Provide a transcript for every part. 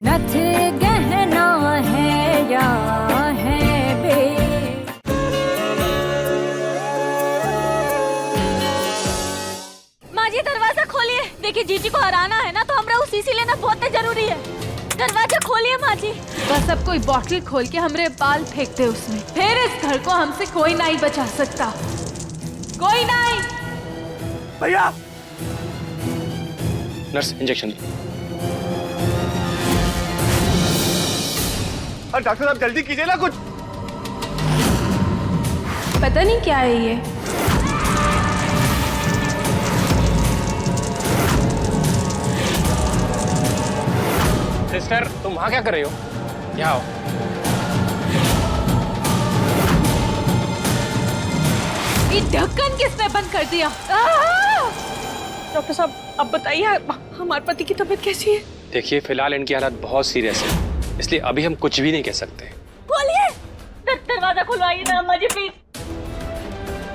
नथ गहना है या है बे। माँ जी दरवाजा खोलिए। देखिए जीजी को हराना है ना तो हमरा उसी से लेना बहुत जरूरी है। दरवाजा खोलिए माँ जी। बस अब कोई बॉटल खोल के हमरे बाल फेंक दे उसमें, फिर इस घर को हमसे कोई नहीं बचा सकता, कोई नहीं। भैया नर्स इंजेक्शन। और डॉक्टर साहब जल्दी कीजिए ना कुछ। पता नहीं क्या है ये। सिस्टर तुम वहाँ क्या कर रही हो? यहाँ आओ। ये ढक्कन किसने बंद कर दिया? डॉक्टर साहब अब बताइए हमारे पति की तबीयत कैसी है? देखिए फिलहाल इनकी हालत बहुत सीरियस है, इसलिए अभी हम कुछ भी नहीं कह सकते। खोलिए। दरवाजा खुलवाइए ना माँ जी प्लीज।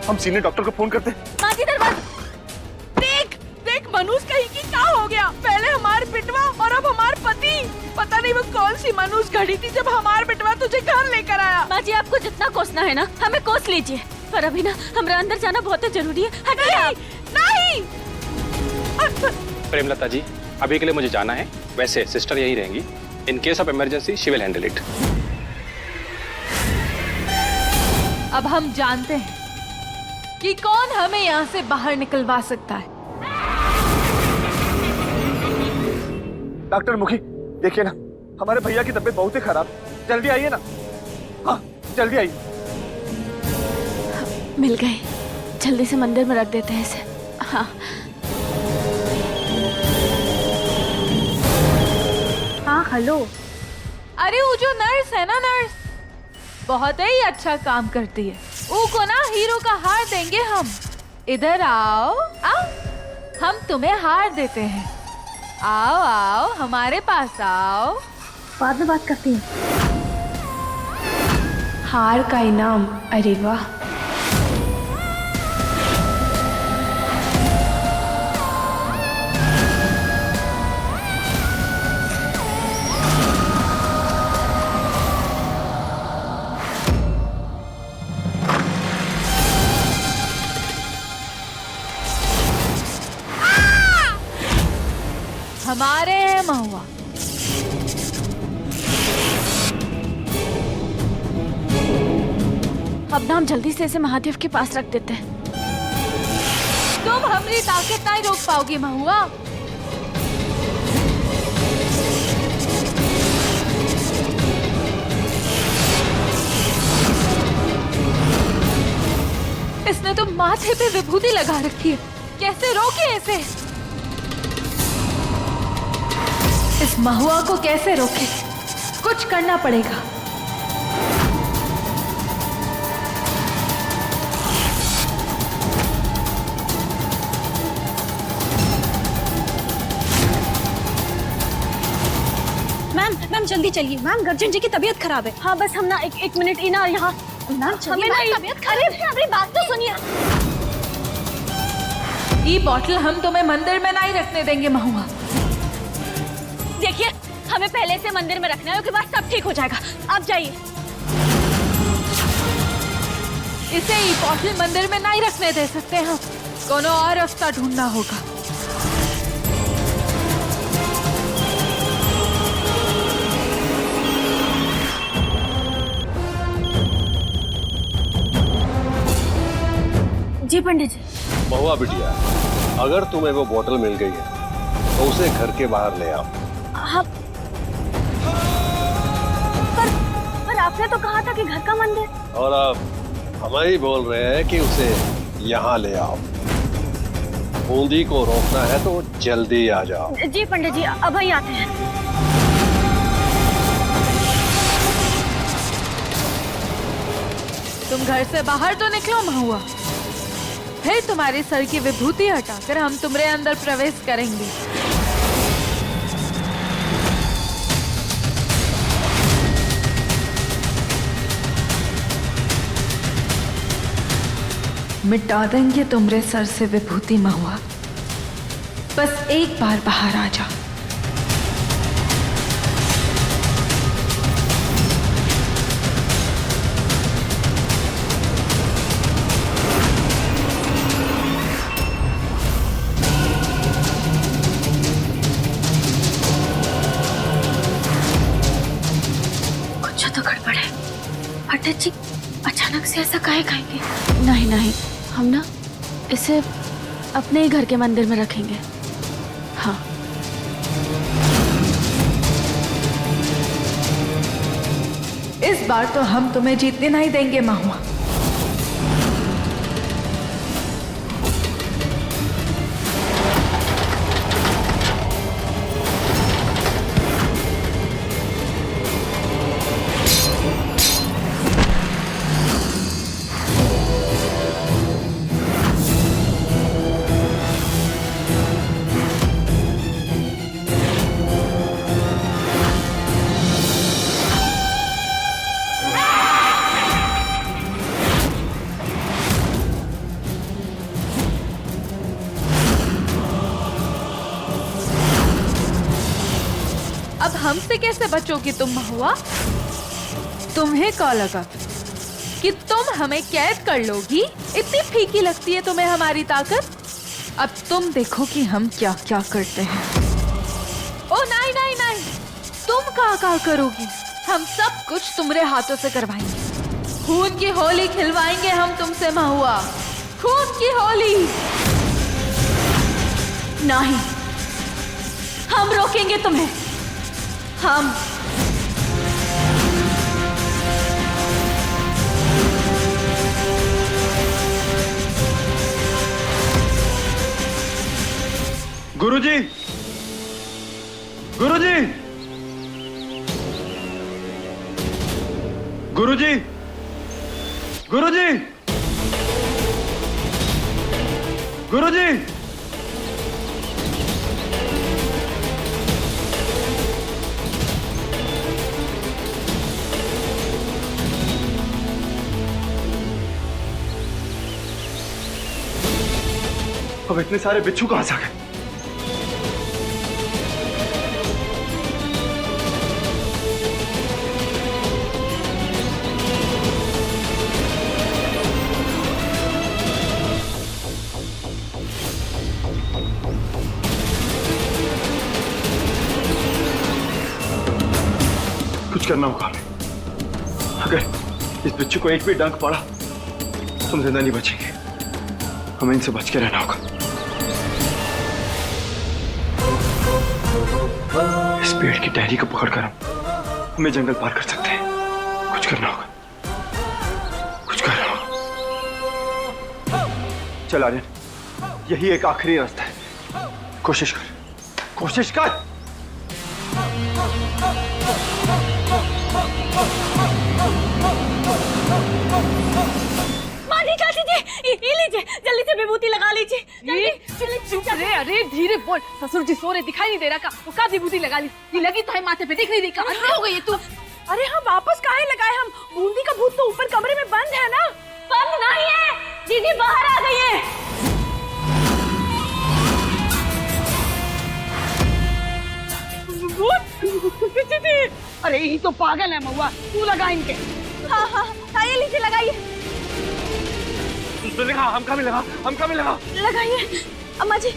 हम सीनियर डॉक्टर को फोन करते हैं। माँ जी दरवाजा। देख देख मनुष कहीं की क्या हो गया? पहले हमार बिटवा और अब हमार पति। पता नहीं वो कौन सी मनुष्य घड़ी थी जब हमार बिटवा तुझे घर लेकर आया। माँ जी आपको जितना कोसना है ना हमें कोस लीजिए, पर अभी ना हमरा अंदर जाना बहुत जरूरी है। हटिए आप। नहीं प्रेमलता जी अभी के लिए मुझे जाना है, वैसे सिस्टर यहीं रहेंगी। In case of emergency she will handle it. अब हम जानते हैं कि कौन हमें यहाँ से बाहर निकलवा सकता है। डॉक्टर मुखी देखिए ना, हमारे भैया की तबीयत बहुत ही खराब, जल्दी आइए ना। हाँ जल्दी आइए। मिल गए, जल्दी से मंदिर में रख देते हैं इसे। हाँ हाँ हेलो। अरे वो जो नर्स है ना, नर्स बहुत ही अच्छा काम करती है। वो को ना हीरो का हार देंगे हम। इधर आओ आओ, हम तुम्हें हार देते हैं। आओ आओ हमारे पास आओ। बाद में बात करती हूँ। हार का इनाम। अरे वाह, हमारे हैं महुआ। अब ना हम जल्दी से इसे महादेव के पास रख देते हैं। तुम हमारी ताकत नहीं रोक पाओगी महुआ। इसने तो माथे पे विभूति लगा रखी है, कैसे रोके इसे? इस महुआ को कैसे रोके? कुछ करना पड़ेगा। मैम जल्दी चलिए। मैम गर्जन जी की तबीयत खराब है। हाँ बस हम ना एक मिनट इना यहाँ। मैम हमें ना तबीयत खराब है। अरे बात तो सुनिए। ये बॉटल हम तुम्हें मंदिर में नहीं रखने देंगे महुआ। देखिए हमें पहले से मंदिर में रखना है, उसके बाद सब ठीक हो जाएगा। आप जाइए। इसे ये बॉटल मंदिर में नहीं रखने दे सकते हम, कोनो और रास्ता ढूंढना होगा। जी पंडित जी। महुआ बिटिया, अगर तुम्हें वो बोतल मिल गई है तो उसे घर के बाहर ले आओ। हाँ पर आपने तो कहा था कि घर का मंदिर। और अब हम ही बोल रहे हैं कि उसे यहाँ ले आओ। बूंदी को रोकना है तो जल्दी आ जाओ। जी पंडित जी अब ही आते हैं। तुम घर से बाहर तो निकलो महुआ, फिर तुम्हारे सर की विभूति हटाकर हम तुम्हारे अंदर प्रवेश करेंगे। मिटा देंगे तुम्हारे सर से विभूति महुआ। बस एक बार बाहर आ जा। अटैच जी अचानक से ऐसा काहे खाएंगे? नहीं नहीं, हम ना इसे अपने ही घर के मंदिर में रखेंगे। हाँ। इस बार तो हम तुम्हें जीतने नहीं देंगे महुआ। अब हमसे कैसे बचोगी तुम महुआ? तुम्हें क्या लगा कि तुम हमें कैद कर लोगी? इतनी फीकी लगती है तुम्हें हमारी ताकत? अब तुम देखो कि हम क्या क्या करते हैं। ओ नहीं नहीं नहीं, तुम क्या करोगी? हम सब कुछ तुम्हारे हाथों से करवाएंगे। खून की होली खिलवाएंगे हम तुमसे महुआ, खून की होली। नहीं, हम रोकेंगे तुम्हें। हम गुरुजी, गुरुजी, गुरुजी, गुरुजी, गुरुजी, अब इतने सारे बिच्छू कहां से आ गए? कुछ करना होगा हमें। अगर इस बिच्छू को एक भी डंक पड़ा तो हम जिंदा नहीं बचेंगे। हमें इनसे बच के रहना होगा। इस पेड़ की टहनी को पकड़कर हमें जंगल पार कर सकते हैं। कुछ करना होगा, कुछ करना होगा। चल आर्यन, यही एक आखिरी रास्ता है। कोशिश कर, कोशिश कर। लीजिए, जल्दी से विभूति लगा लीजिए। चुप रे, अरे धीरे बोल। ससुर जी सो रहे, दिखाई नहीं दे रहा का? वो का विभूति लगा ली? ये लगी तो है माथे पे, दिख नहीं देखा? कहाँ हो गई तू? अरे हम वापस काहे लगाए? हम बूंदी का भूत तो ऊपर कमरे में बंद है ना। बंद नहीं है, दीदी बाहर आ गई है। अरे ये तो पागल है महुआ, तू लगा इनके। हाँ हाँ हाँ, ये लीजिए लगाइए। हमका भी लगा। लगाइए अम्मा जी।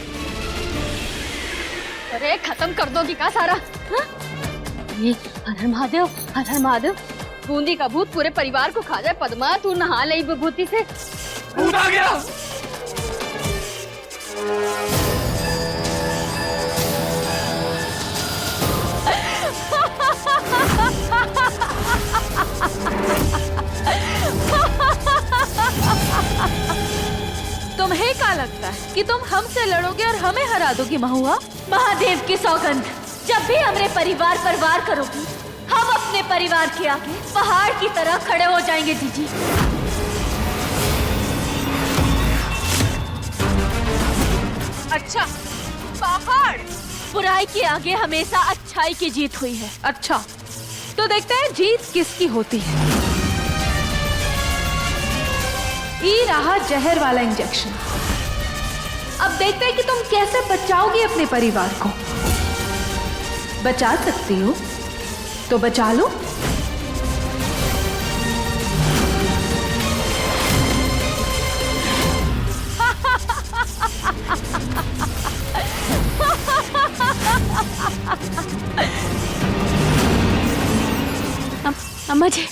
अरे खत्म कर दोगी का सारा? हाँ? ये हर हर महादेव, हर हर महादेव। बूंदी का भूत पूरे परिवार को खा जाए। पद्मा तू नहा ले विभूति से। भूत आ गया। तुम्हें क्या लगता है कि तुम हमसे लड़ोगे और हमें हरा दोगी महुआ? महादेव की सौगंध, जब भी हमारे परिवार पर वार करोगी, हम अपने परिवार के आगे पहाड़ की तरह खड़े हो जाएंगे जीजी। अच्छा, पहाड़? बुराई के आगे हमेशा अच्छाई की जीत हुई है। अच्छा, तो देखते हैं जीत किसकी होती है। ये रहा जहर वाला इंजेक्शन। अब देखते हैं कि तुम कैसे बचाओगी अपने परिवार को। बचा सकती हो तो बचा लो। अम्मा जी,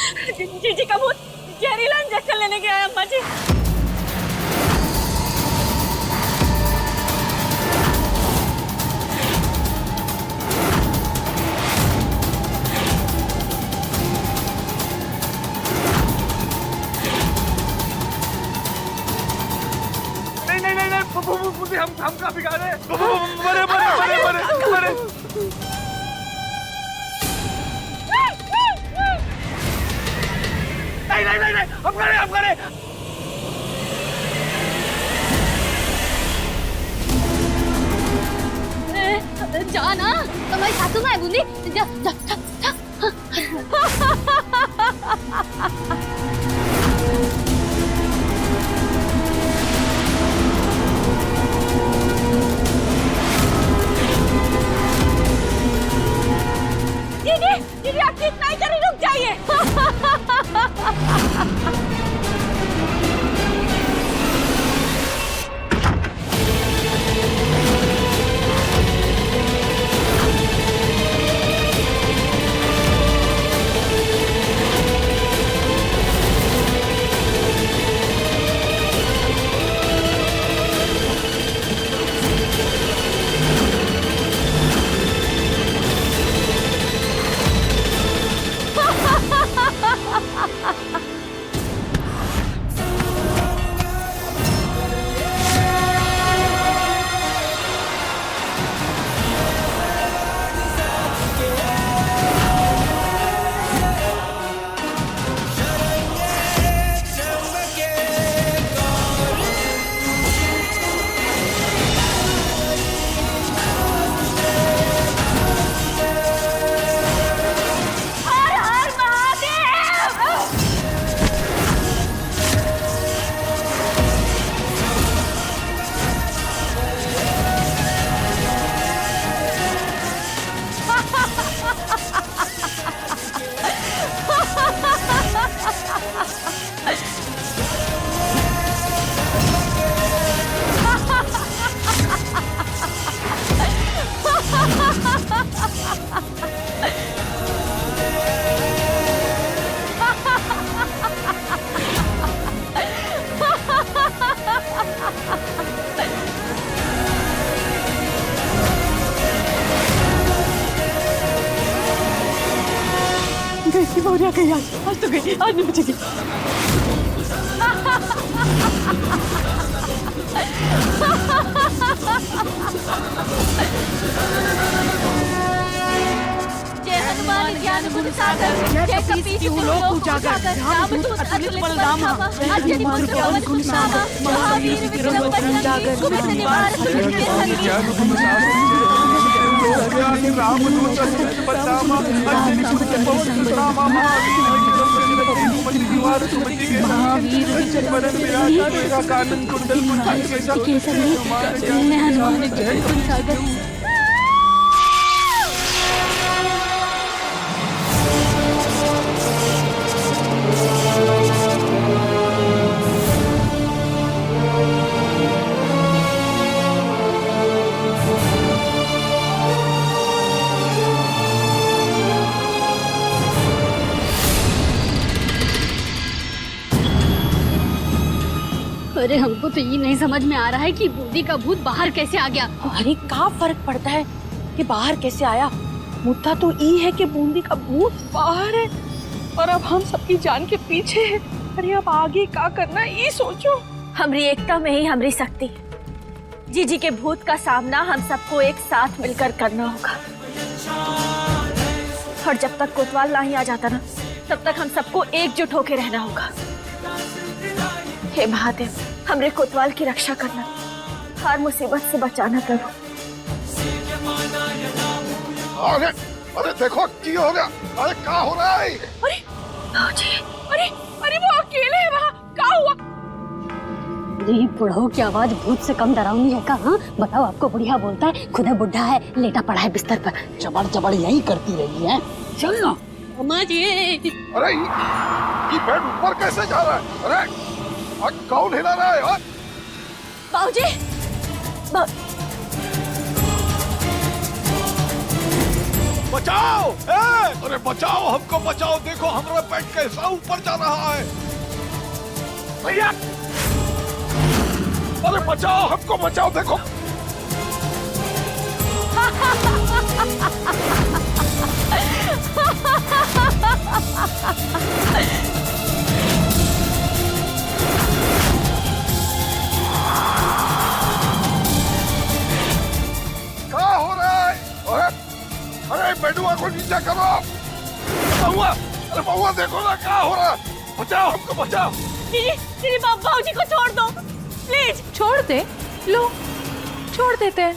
जीजी का भूत जहरीला इंजेक्शन लेने गया है अम्मा जी। हम कहाँ बिगाड़े? मरे मरे मरे मरे मरे। नहीं, हम करे। जा ना, तुम्हारी सासू माँ है बूंदी, जा जा जा जा। दीदी आप कितना ही करें, रुक जाइए। आज तो गई, आज नहीं बचेगी। जय हनुमान ज्ञान गुण सागर, जय कपीस लोक उजागर, रामदूत अतुलित बलधाम, अंजनी पुत्र पवन कुंडामा, महावीर विक्रम बजरंगी, कुपित निवार सुरक्षित संगी। रामदूत अतुलित बलधाम, अंजनी पुत्र पवन कुंडामा, महावीर विक्रम बजरंगी, कानन कुंडल केसरी, मैं हनुमान ज्ञान गुण सागर। अरे हमको तो ये नहीं समझ में आ रहा है कि बूंदी का भूत बाहर कैसे आ गया। अरे क्या फर्क पड़ता है कि बाहर कैसे आया, मुद्दा तो ये है कि बूंदी का भूत बाहर है और अब हम सबकी जान के पीछे है। अरे अब आगे क्या करना ये सोचो। हमारी एकता में ही हमारी शक्ति। जीजी के भूत का सामना हम सबको एक साथ मिलकर करना होगा और जब तक कोतवाल नहीं आ जाता ना, तब तक हम सबको एकजुट होकर रहना होगा। हे महादेव, हमरे कोतवाल की रक्षा करना, हर मुसीबत से बचाना प्रभु। अरे अरे देखो क्या हो गया, अरे क्या हो रहा है? अरे अरे अरे वो अकेले है वहाँ, क्या हुआ? ये बुढ़ो की आवाज भूत से कम डरावनी है का? हाँ बताओ, आपको बुढ़िया बोलता है, खुद बुढ़ा है, लेटा पड़ा है बिस्तर पर, चबड़ चबड़ यही करती रही है। चल ना अम्मा जी। अरे ये बेड ऊपर कैसे जा रहा है? अरे कौन हिला रहा है? बाबूजी, बचाओ! अरे बचाओ, हमको बचाओ! देखो हमारा पेट कैसा ऊपर जा रहा है। भैया, अरे बचाओ, हमको बचाओ! देखो क्या हो रहा है? अरे बेडुआ को नीचे करो। बहुआ, अरे बहुआ देखो ना क्या हो रहा है। बचाओ, हमको बचाओ। दीदी बाबूजी को छोड़ दो प्लीज। छोड़ दे, लो छोड़ देते हैं।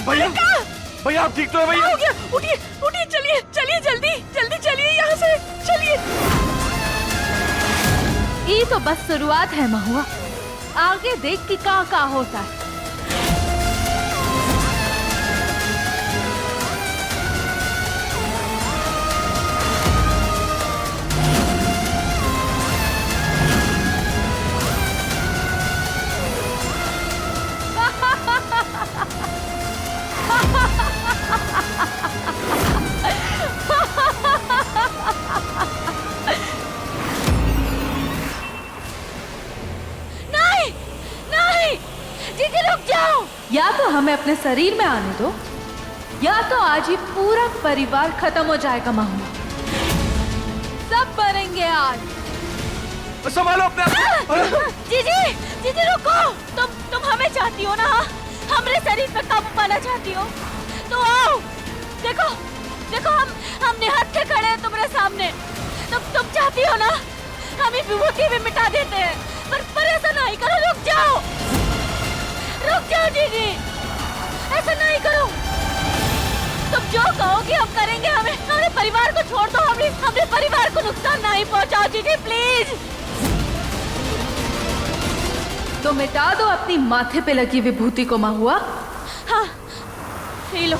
भैया, भैया आप ठीक तो है भैया? हो गया, उठिए उठिए, चलिए चलिए, जल्दी जल्दी चलिए यहाँ से, चलिए। ये तो बस शुरुआत है महुआ, आगे देख कि कहाँ होता है। या तो हमें अपने शरीर में आने दो, या तो आज ही पूरा परिवार खत्म हो जाएगा महुआ। सब मरेंगे आज। संभालो अपने आप को। जीजी रुको। तुम हमें चाहती हो ना? हमारे शरीर पर काबू पाना चाहती हो तो आओ। देखो हम निहत्थे के खड़े हैं तुम्हारे सामने। तुम चाहती हो ना हम इस विभूति भी मिटा देते हैं, पर ऐसा नहीं करो। रुक जाओ जीजी, ऐसा नहीं करो। तुम जो कहोगे हम करेंगे। हमारे परिवार को छोड़ दो। हमारे परिवार को नुकसान नहीं पहुंचाओ जीजी, प्लीज। तो मिटा दो अपनी माथे पे लगी विभूति को महुआ। हाँ, ये लो।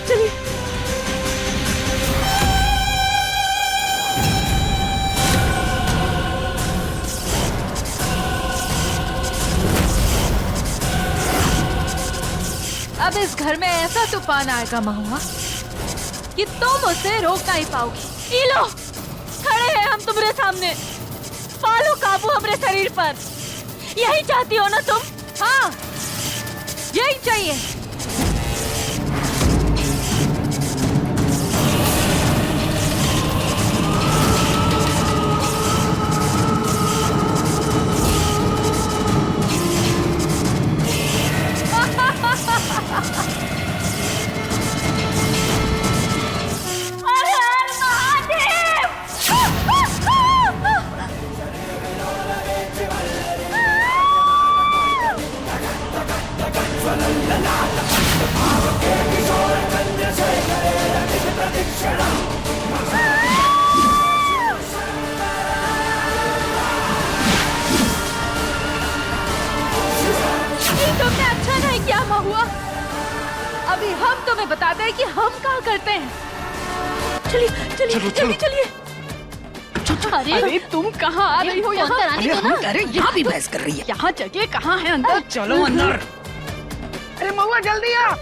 चलिए। अब इस घर में ऐसा तूफान आएगा महुआ कि तुम उसे रोक नहीं पाओगी। ये लो, खड़े हैं हम तुम्हारे सामने। पालो काबू हमारे शरीर पर। यही चाहती हो ना तुम? हाँ, यही चाहिए। तुमने अच्छा नहीं किया महुआ। अभी हम तुम्हें बताते हैं कि हम क्या करते हैं। चलिए। अरे तुम कहाँ आ रही हो यहाँ? अरे यहाँ भी बहस कर रही है। यहाँ जगह कहाँ है अंदर? चलो अंदर। अरे महुआ जल्दी आ।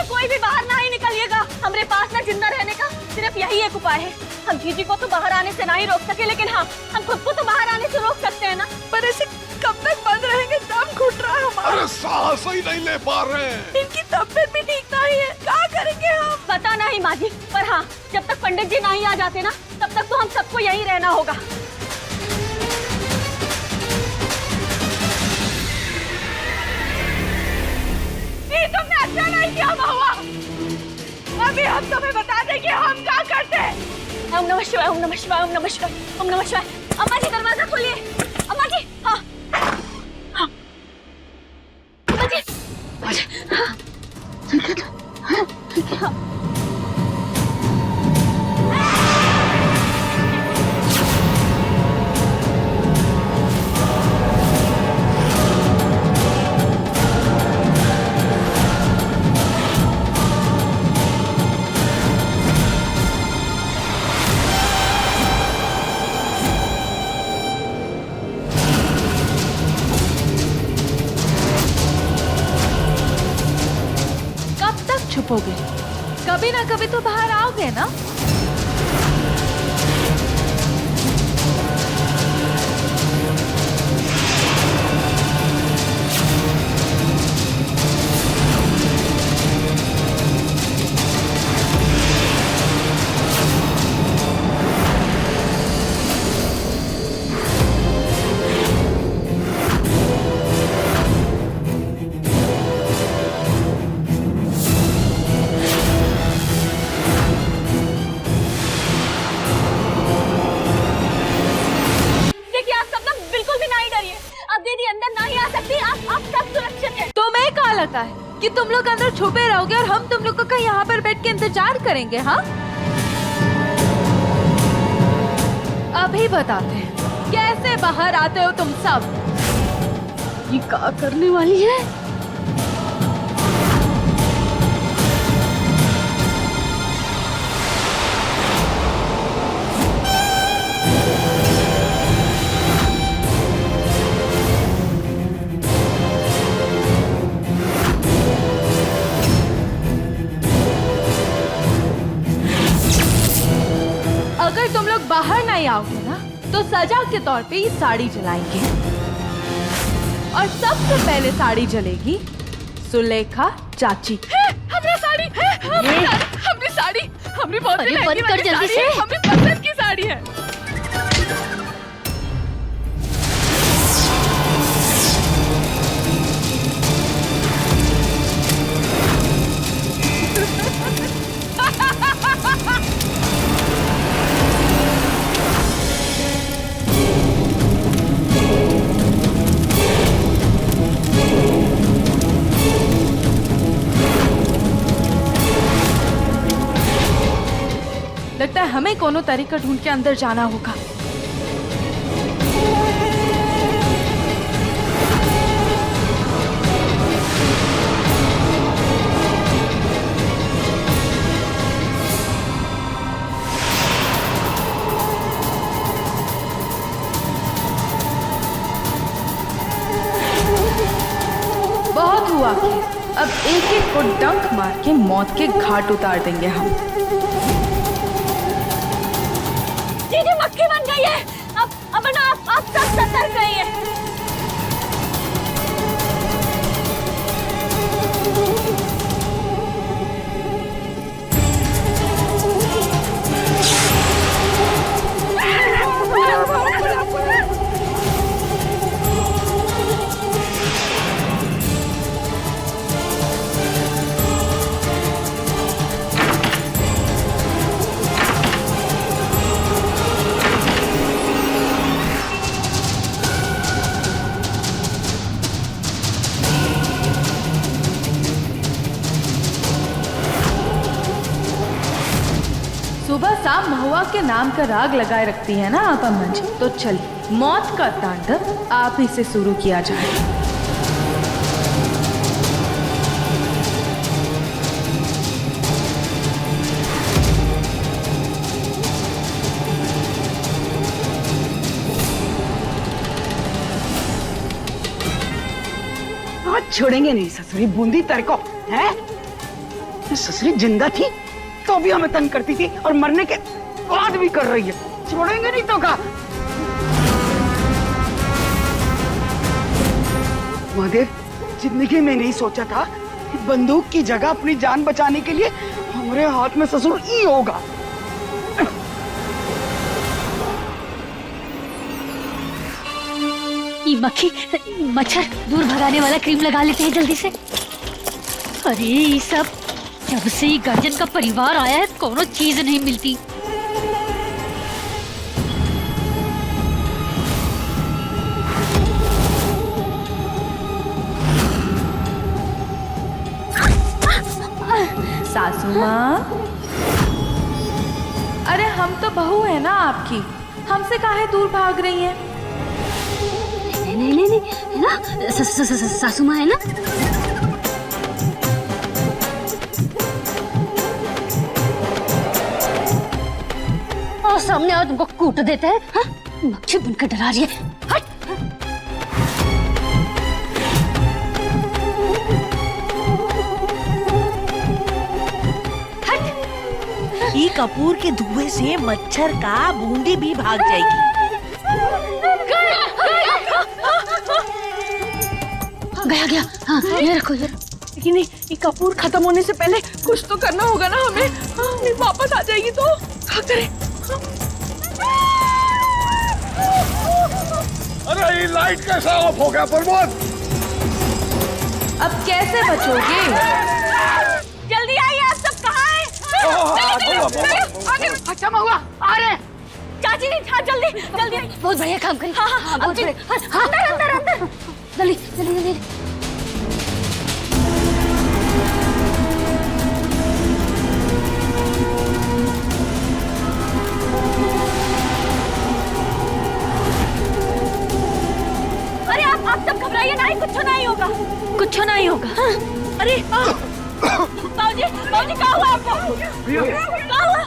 कोई भी बाहर ना ही निकलिएगा। हमारे पास ना जिंदा रहने का सिर्फ यही एक उपाय है। हम जीजी को तो बाहर आने से ना ही रोक सके, लेकिन हाँ, हम खुद को तो बाहर आने से रोक सकते हैं ना। पर ऐसे कब तक बंद रहेंगे? दम घुट रहा है हमारा। अरे सांस ही नहीं ले पा रहे हैं। इनकी तबीयत भी ठीक नहीं है, क्या करेंगे हम? पता नहीं माँ जी, पर हाँ, जब तक पंडित जी नहीं आ जाते ना, तब तक तो हम सबको यहीं रहना होगा। ये तुमने अच्छा नहीं किया महुआ। अभी हम तुम्हें बता देंगे हम क्या करते हैं। ओम नमः शिवाय, ओम नमः शिवाय, ओम नमः शिवाय, ओम नमः शिवाय। अम्मा जी दरवाजा खोलिए, अम्मा जी। हाँ हाँ अम्मा जी, हाँ ठीक है, हाँ ठीक है, हाँ। छुपोगे? कभी ना कभी तो बाहर आओगे ना? लगता है कि तुम लोग अंदर छुपे रहोगे और हम तुम लोगों का यहाँ पर बैठ के इंतजार करेंगे? हाँ, अभी बताते हैं कैसे बाहर आते हो तुम सब। ये क्या करने वाली है? अगर तुम लोग बाहर नहीं आओगे ना तो सजा के तौर पे ये साड़ी जलाएंगे और सबसे पहले साड़ी जलेगी सुलेखा चाची। हमने साड़ी है, हमने साड़ी, हमने बहुत अरे बंद कर जल्दी से, हमने पसंद की साड़ी है। लगता है हमें कोनो तरीका ढूंढ के अंदर जाना होगा। बहुत हुआ कि अब एक एक को डंक मार के मौत के घाट उतार देंगे हम। दीदी मक्खी बन गई है। अब ना आप सब सतर्क रहिए। सुबह शाम महुआ के नाम का राग लगाए रखती है ना आप अम्मा जी, तो चलिए मौत का तांडव आप ही से शुरू किया जाए। आज छोड़ेंगे नहीं ससुरी बूंदी तेरे को, है? ससुरी जिंदा थी तो भी हमें तंग करती थी और मरने के बाद भी कर रही है। छोड़ेंगे नहीं तो का। महादेव, जिंदगी में नहीं सोचा था कि बंदूक की जगह अपनी जान बचाने के लिए हमारे हाथ में ससुर ही होगा। ये मक्खी मच्छर दूर भगाने वाला क्रीम लगा लेते हैं जल्दी से। अरे ये सब जब से ही गर्जन का परिवार आया है कोनो चीज नहीं मिलती। सासू माँ, अरे हम तो बहू है ना आपकी, हमसे काहे दूर भाग रही हैं? नहीं नहीं नहीं, है ना सासू माँ है ना। और सामने आओ तुमको कूट देते हैं। हाँ? मक्खी बनकर डरा रही है। हट। ई कपूर के धुएं से मच्छर का बूंदी भी भाग जाएगी। गया गया। हाँ ये रखो ये। लेकिन ये कपूर खत्म होने से पहले कुछ तो करना होगा ना हमें। हाँ, नहीं वापस आ जाएगी तो क्या करें? अरे ये लाइट कैसा ऑफ हो गया प्रमोद? अब कैसे बचोगे? जल्दी आइए, आप सब कहाँ हैं? अच्छा महुआ आ रहे। चाची जी, हाँ जल्दी जल्दी आइए। बहुत बढ़िया काम करी। हाँ हाँ बहुत जी, बढ़िया। अंदर अंदर अंदर। जल्दी जल्दी जल्दी। अरे आप सब घबराइए नहीं, कुछ नहीं होगा, कुछ नहीं होगा। अरे बाबूजी बाबूजी क्या हुआ आपको? क्या हुआ?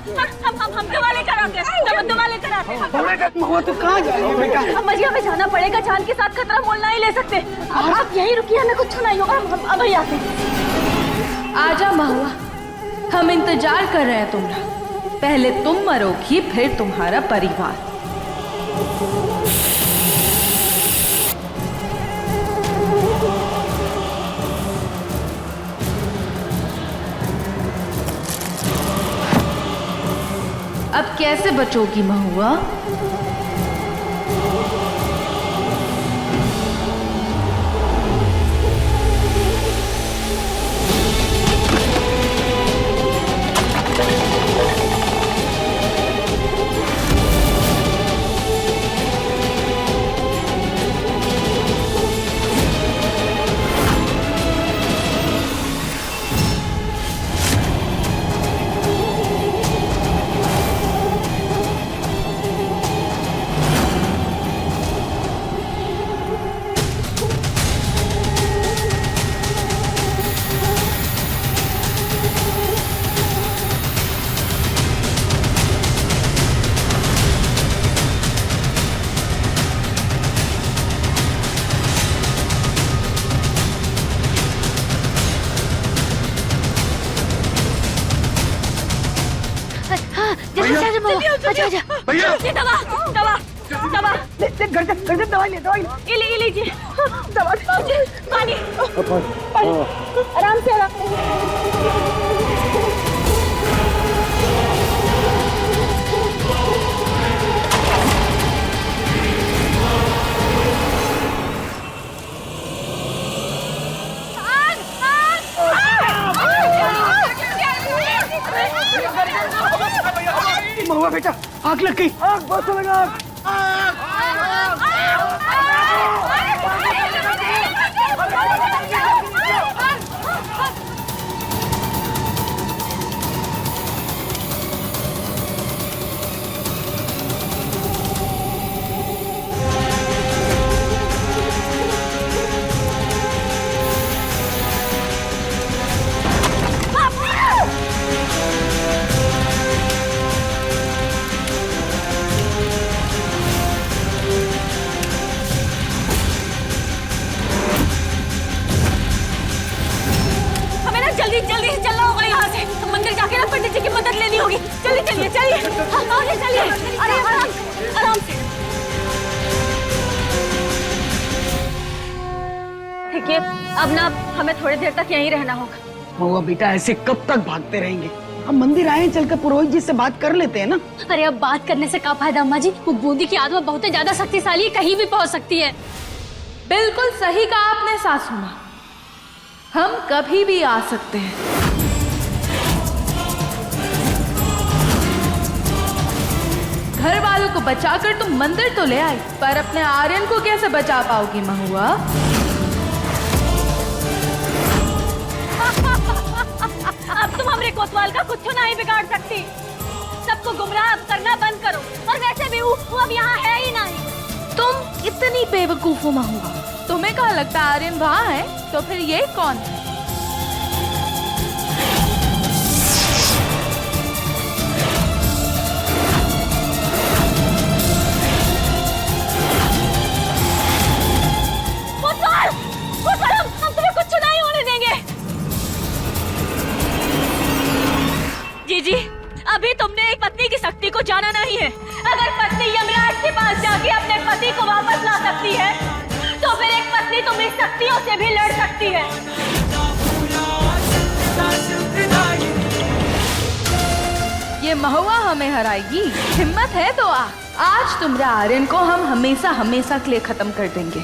हम दवा लेकर आते हैं, दवा लेकर आते हैं। महुआ तो कहाँ जा रही है बेटा? अम्मा जी हमें जाना पड़ेगा, जान के साथ खतरा मोल नहीं ले सकते। आप यहीं रुकिए, हमें कुछ नहीं होगा, हम अब ही आते हैं। आजा महुआ, हम इंतजार कर रहे हैं तुम्हारा। पहले तुम मरोगी, फिर तुम्हारा परिवार। अब कैसे बचोगी महुआ? भैया ये दवा दवा दवा गर्जन दवाई ले। ये लीजिए दवा। बाबूजी पानी आराम से आराम से। महुआ बेटा आग लग गई। आग बहुत लगा। जल्दी से चलना होगा यहाँ से। मंदिर जाके ना पंडित जी की मदद लेनी होगी। जल्दी चलिए चलिए। हाँ चलिए। अरे आराम से। ठीक है, अब ना हमें थोड़ी देर तक यहीं रहना होगा। महुआ बेटा ऐसे कब तक भागते रहेंगे? हम मंदिर आए, चलकर पुरोहित जी से बात कर लेते हैं ना। अरे अब बात करने से क्या फायदा अम्मा जी? वो बूंदी की आत्मा बहुत ज्यादा शक्तिशाली है, कहीं भी पहुंच सकती है। बिल्कुल सही कहा आपने सासू माँ, हम कभी भी आ सकते हैं। को बचाकर तुम मंदिर तो ले आई, पर अपने आर्यन को कैसे बचा पाओगी महुआ? अब तुम हमरे कोतवाल का कुछ नहीं बिगाड़ सकती। सबको गुमराह करना बंद करो। और वैसे भी वो अब यहाँ है ही नहीं। तुम इतनी बेवकूफ हो महुआ, तुम्हें क्या लगता है आर्यन वहाँ है? तो फिर ये कौन है? हम तुम्हें कुछ नहीं होने देंगे। जीजी, अभी तुमने एक पत्नी की शक्ति को जाना नहीं है। अगर पत्नी यमराज के पास जाके अपने पति को वापस ला सकती है, तो फिर एक पत्नी तुम्हें शक्तियों से भी लड़ सकती है। ये महुआ हमें हराएगी? हिम्मत है तो आज तुम्हारे आर्यन को हम हमेशा हमेशा के लिए खत्म कर देंगे।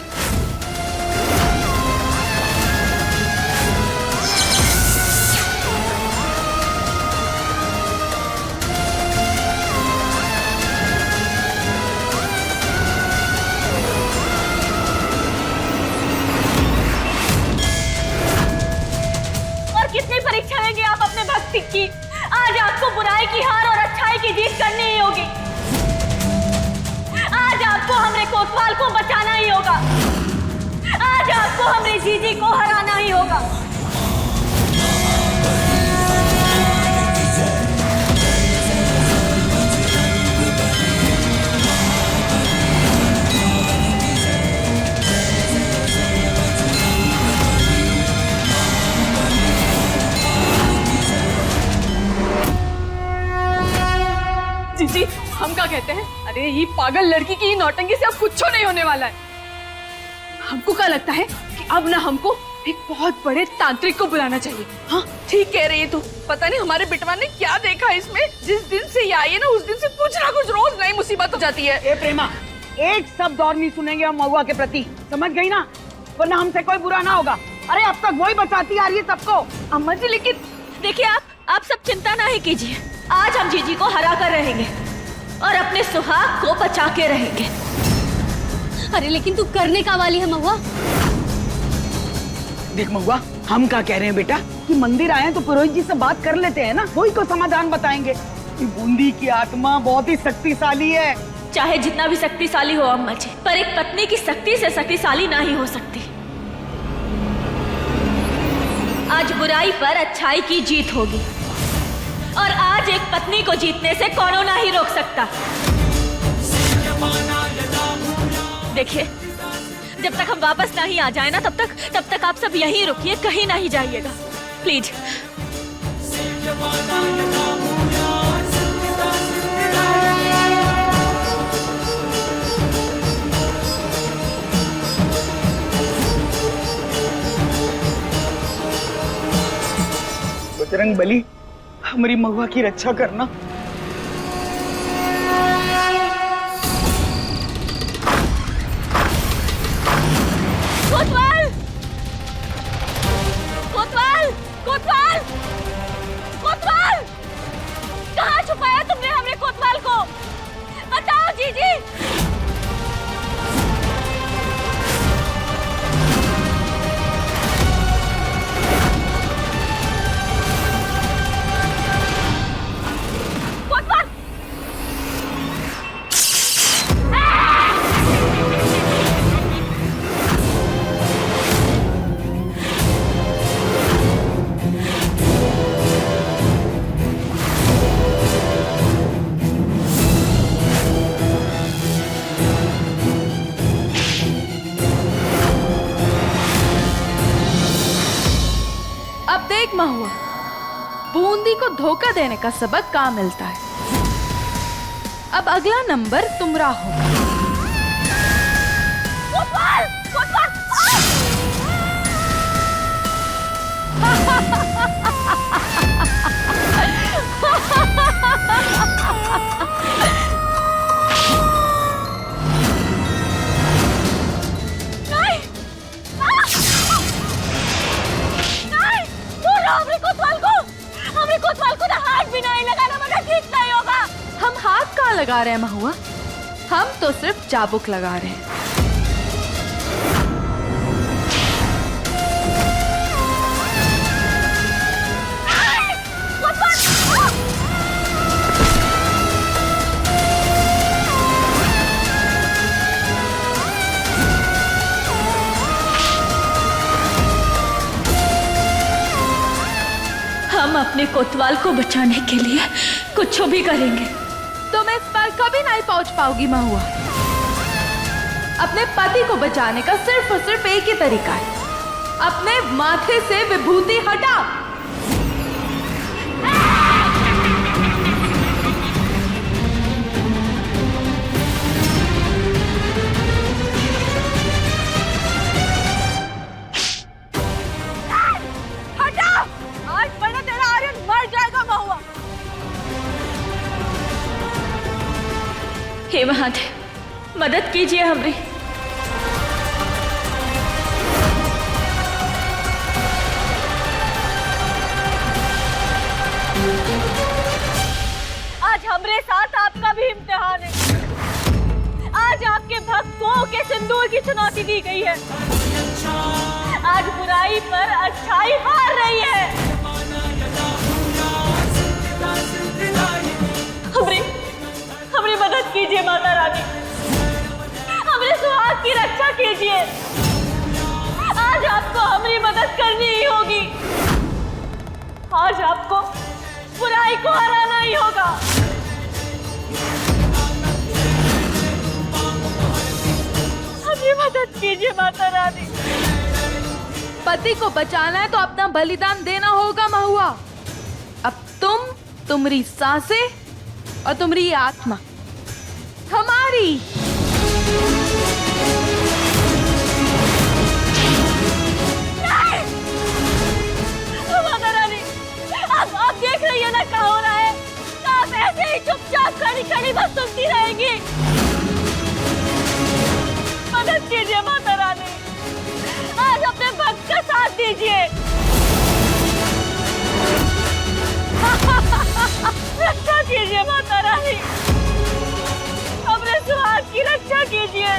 कितनी परीक्षा लेंगे आप अपने भक्ति की? आज आपको बुराई की हार और अच्छाई की जीत करनी ही होगी। आज आपको हमरे कोतवाल को बचाना ही होगा। आज आपको हमरे जीजी को हराना ही होगा। जी, हम क्या कहते हैं? अरे ये पागल लड़की की नौटंकी से अब कुछ नहीं होने वाला है। हमको क्या लगता है कि अब ना हमको एक बहुत बड़े तांत्रिक को बुलाना चाहिए। हाँ ठीक कह रही है तू। पता नहीं हमारे बिटवा ने क्या देखा इसमें, जिस दिन से ये आई है ना उस दिन से कुछ ना कुछ रोज नई मुसीबत हो जाती है। ए प्रेमा, एक शब्द और नहीं सुनेंगे हम महुआ के प्रति, समझ गई ना? वरना हमसे कोई बुरा ना होगा। अरे अब तक वही बचाती आ रही है सबको। अम्मा जी लेकिन देखिए, आप सब चिंता नहीं कीजिए। आज हम जीजी को हरा कर रहेंगे और अपने सुहाग को बचा के रहेंगे। अरे लेकिन तू करने का वाली है महुआ? देख महुआ, हम क्या कह रहे हैं बेटा कि मंदिर आए हैं तो पुरोहित जी से बात कर लेते हैं ना, वही को समाधान बताएंगे। कि बूंदी की आत्मा बहुत ही शक्तिशाली है। चाहे जितना भी शक्तिशाली हो अम्मा जी, पर एक पत्नी की शक्ति से शक्तिशाली नहीं हो सकती। आज बुराई पर अच्छाई की जीत होगी और आज एक पत्नी को जीतने से कौनो नहीं रोक सकता। देखिए, जब तक हम वापस नहीं आ जाए ना तब तक आप सब यहीं रुकिए, कहीं नहीं जाइएगा प्लीज। बजरंग बली, हमारी महुआ की रक्षा करना। कोतवाल! कोतवाल! कोतवाल! कोतवाल! कहाँ छुपाया तुमने हमरे कोतवाल को? बताओ जीजी। देख महुआ, बूंदी को धोखा देने का सबक कहाँ मिलता है। अब अगला नंबर तुम्हारा होगा। कोतवाल! कोतवाल! हम हाथ कहाँ लगा रहे हैं महुआ? हम तो सिर्फ चाबुक लगा रहे हैं। हम अपने कोतवाल को बचाने के लिए कुछ भी करेंगे। तुम इस पर कभी नहीं पहुंच पाओगी महुआ। अपने पति को बचाने का सिर्फ और सिर्फ एक ही तरीका है, अपने माथे से विभूति हटा। हे महादेव, मदद कीजिए हमें। आज हमारे साथ आपका भी इम्तिहान है। आज आपके भक्तों के सिंदूर की चुनौती दी गई है। आज बुराई पर अच्छाई हार रही है। हमारी मदद कीजिए माता रानी, हमारे सुहाग की रक्षा कीजिए। आज आपको हमारी मदद करनी ही होगी। आज आपको बुराई को हराना ही होगा। हमारी मदद कीजिए माता रानी। पति को बचाना है तो अपना बलिदान देना होगा महुआ। अब तुम्हारी सांसें और तुम्हारी आत्मा हमारी। माता रानी, आप देख रही है ना क्या हो रहा है। आप ऐसे ही चुपचाप खड़ी खड़ी बस सुनती रहेंगी। मदद कीजिए माता रानी, आज अपने भक्त का साथ दीजिए। रक्षा कीजिए माता रानी, अपने सुहाग की रक्षा कीजिए।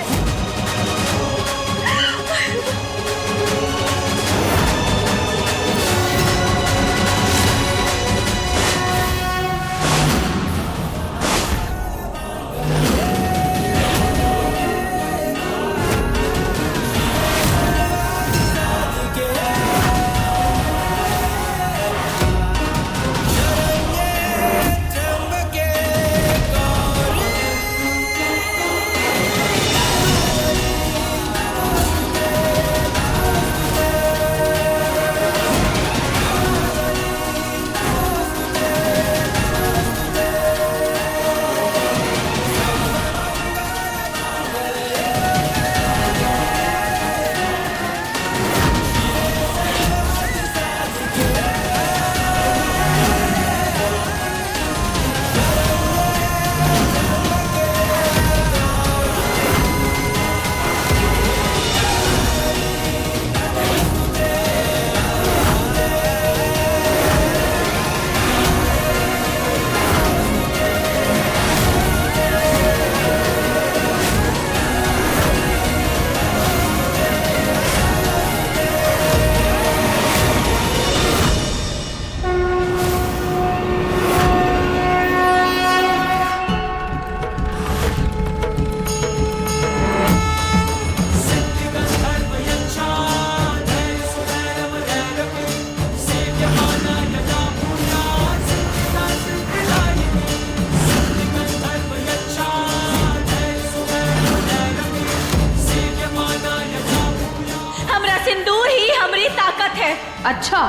अच्छा,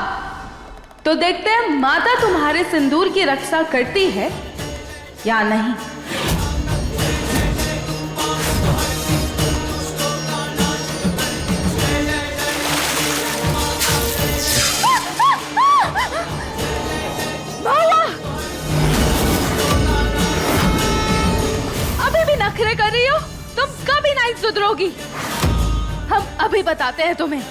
तो देखते हैं माता तुम्हारे सिंदूर की रक्षा करती है या नहीं। अभी भी नखरे कर रही हो, तुम कभी नहीं सुधरोगी। हम अभी बताते हैं तुम्हें।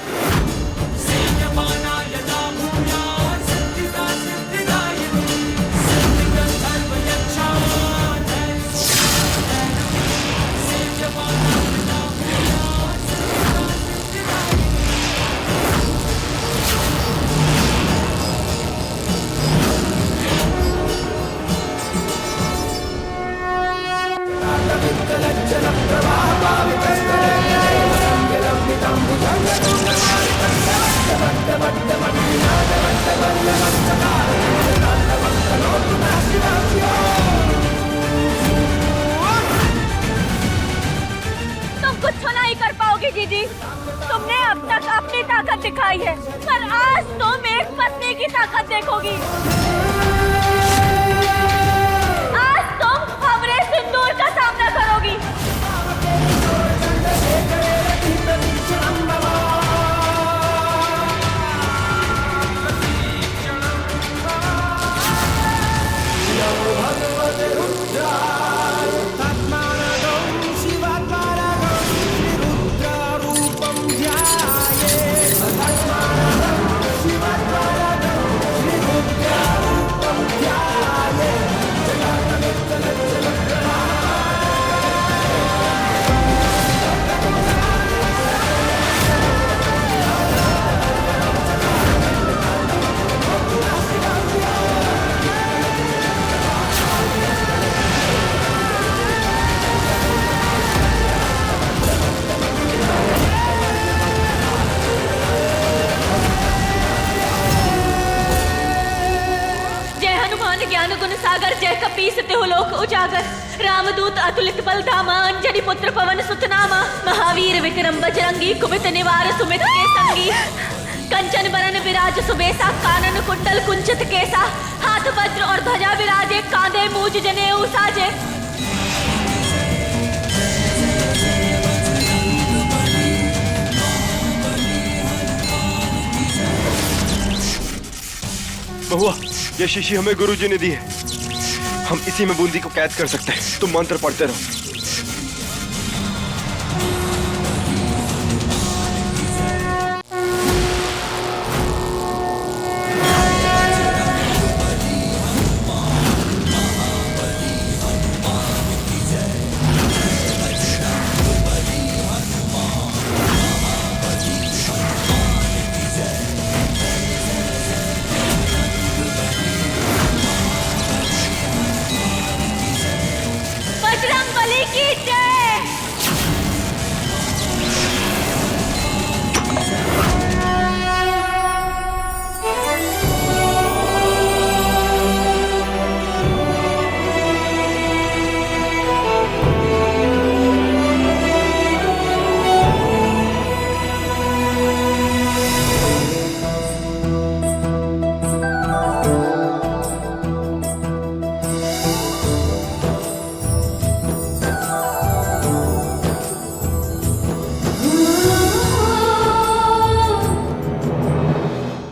तुम कुछ नहीं कर पाओगे जीजी। तुमने अब तक अपनी ताकत दिखाई है, पर आज तुम एक पत्नी की ताकत देखोगी। आज तुम हमरे सिंदूर का सामना करोगी। ज्ञान गुण सागर जय कपीस तिहुलोक उजागर रामदूत अतुलित बलधामा अंजनी पुत्र पवन सुत नामा महावीर विक्रम बजरंगी कुमित निवार सुमित के संगी कंचन बरन विराज सुबेसा कानन कुंडल कुंचित केसा हाथ वज्र और ध्वजा विराजे कांधे मूज जनेऊ साजे। बहुआ, ये शीशी हमें गुरुजी ने दी है। हम इसी में बूंदी को कैद कर सकते हैं। तुम मंत्र पढ़ते रहो। बजरंगबली की जय।